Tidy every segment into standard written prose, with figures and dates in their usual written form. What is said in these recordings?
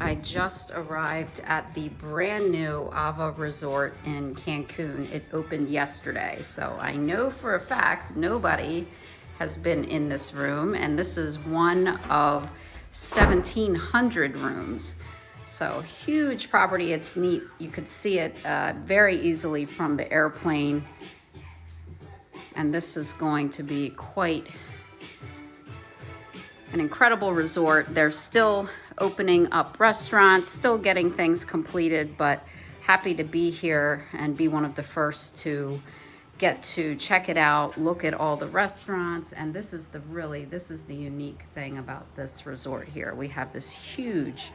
I just arrived at the brand new AVA Resort in Cancun. It opened yesterday, so I know for a fact nobody has been in this room, and this is one of 1,700 rooms. So huge property. It's neat. You could see it very easily from the airplane, and this is going to be quite an incredible resort. They're still opening up restaurants, still getting things completed, but happy to be here and be one of the first to get to check it out, look at all the restaurants. And this is the unique thing about this resort here. We have this huge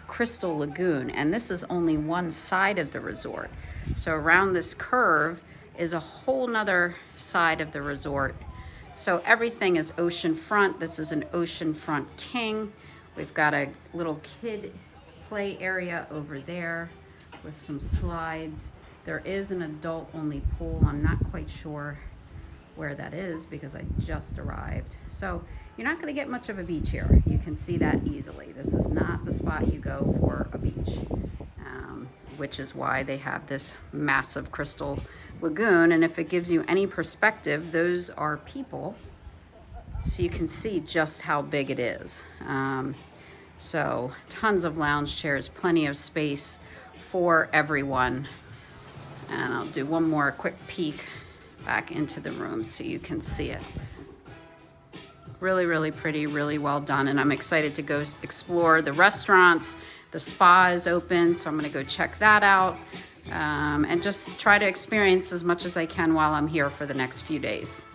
crystal lagoon, and this is only one side of the resort. So around this curve is a whole nother side of the resort. So everything is oceanfront. This is an Oceanfront King. We've got a little kid play area over there with some slides. There is an adult-only pool. I'm not quite sure where that is because I just arrived. So you're not going to get much of a beach here. You can see that easily. This is not the spot you go for a beach, which is why they have this massive crystal lagoon. And if it gives you any perspective, those are people, so you can see just how big it is. So tons of lounge chairs, plenty of space for everyone. And I'll do one more quick peek back into the room so you can see it. Really, really pretty, really well done. And I'm excited to go explore the restaurants. The spa is open, so I'm gonna go check that out. And just try to experience as much as I can while I'm here for the next few days.